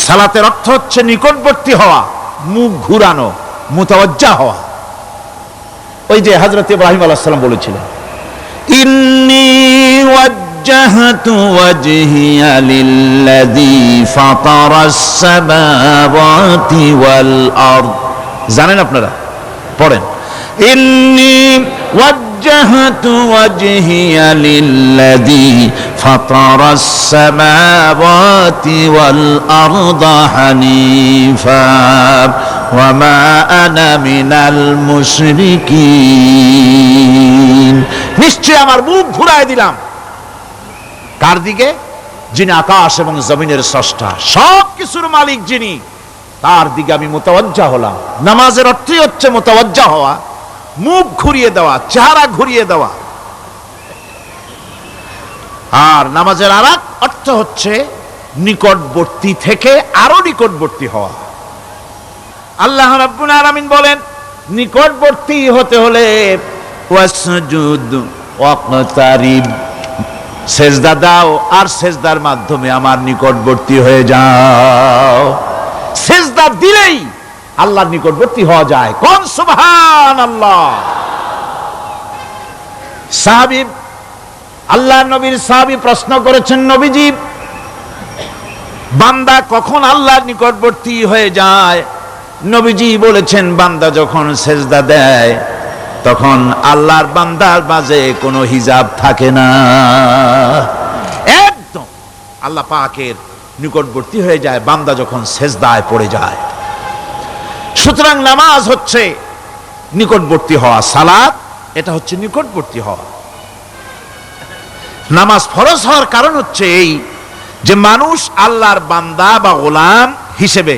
সালাতের অর্থ হচ্ছে নিকটবর্তী হওয়া, মুখ ঘুরানো, মুতাওয়াজ্জা হওয়া। ওই যে হযরত ইব্রাহিম আলাইহিস সালাম বলেছিলেন, ইন্নী ওয়াজ্জাহতু ওয়াজহিয়া লিল্লাযী ফাতারাস সামাওয়াতি ওয়াল আরদ। জানেন আপনারা? পড়েন, ইন্নী ওয়াজ্জাহতু ওয়াজহিয়া লিল্লাযী ফাতারাস সামাওয়াতি ওয়াল আরদা হানিফা ওয়া মা আনা মিনাল মুশরিকিন। নিশ্চয় আমার মুখ ঘুরায় দিলাম কার দিকে? যিনি আকাশ এবং জমিনের স্রষ্টা, সব কিছুর মালিক যিনি, তার দিকে আমি মুতাওয়াজ্জা হলাম। নামাজের অর্থই হচ্ছে মুতাওয়াজ্জা হওয়া, মুখ ঘুরিয়ে দেওয়া, চেহারা ঘুরিয়ে দেওয়া। আর নামাজের আরেক অর্থ হচ্ছে নিকটবর্তী থেকে আরো নিকটবর্তী হওয়া। আল্লাহ রাব্বুল আলামিন বলেন, নিকটবর্তী হতে হলে ওয়াসজুদ ওয়াকতারিব, সেজদা দাও আর সেজদার মাধ্যমে আমার নিকটবর্তী হয়ে যাও। সেজদা দিলেই আল্লাহর নিকটবর্তী হওয়া যায়। কোন সুবহানাল্লাহ। সাহাবী, আল্লাহর নবীর সাহাবী প্রশ্ন করেছেন, নবীজি, বান্দা কখন আল্লাহর নিকটবর্তী হয়ে যায়? নবীজি বলেছেন, বান্দা যখন সেজদা দেয় তখন আল্লাহর বান্দার মাঝে কোনো হিজাব থাকে না, একদম আল্লাহ পাকের নিকটবর্তী হয়ে যায় বান্দা যখন সেজদায় পড়ে যায়। সুতরাং নামাজ হচ্ছে নিকটবর্তী হওয়া, সালাত এটা হচ্ছে নিকটবর্তী হওয়া। নামাজ ফরজ হওয়ার কারণ হচ্ছে এই যে মানুষ আল্লাহর বান্দা বা গোলাম হিসেবে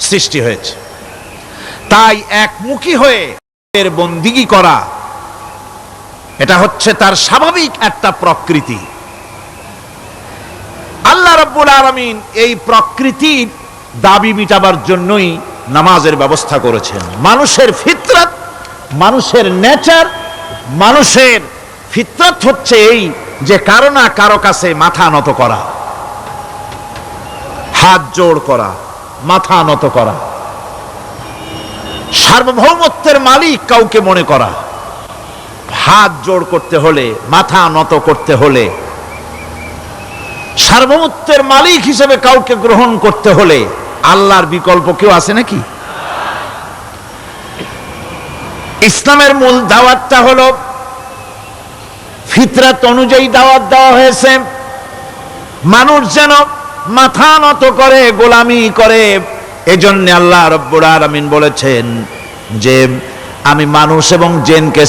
সৃষ্টি হয়েছে, তাই একমুখী হয়ে এর বন্দিগি করা এটা হচ্ছে তার স্বাভাবিক একটা প্রকৃতি। আল্লাহ রাব্বুল আলামিন এই প্রকৃতির দাবি মিটাবার জন্যই নামাজের ব্যবস্থা করেছেন। মানুষের ফিতরত, মানুষের নেচার, মানুষের ফিতরত হচ্ছে এই যে কারো না কারো কাছে মাথা নত করা, হাত জোড় করা, মাথা নত করা, সার্বভৌমত্বের মালিক কাউকে মনে করা। হাত জোড় করতে হলে, মাথা নত করতে হলে, সার্বভৌমত্বের মালিক হিসেবে কাউকে গ্রহণ করতে হলে আল্লাহর বিকল্প কেউ আছে নাকি? ইসলামের মূল দাওয়াতটা হলো ফিতরাত অনুযায়ী দাওয়াত দেওয়া হয়েছে, মানুষ যেন মাথা নত করে, গোলামি করে। এজন্য আল্লাহ রাব্বুল আলামিন বলেছেন যে আমি মানুষ এবং জিনকে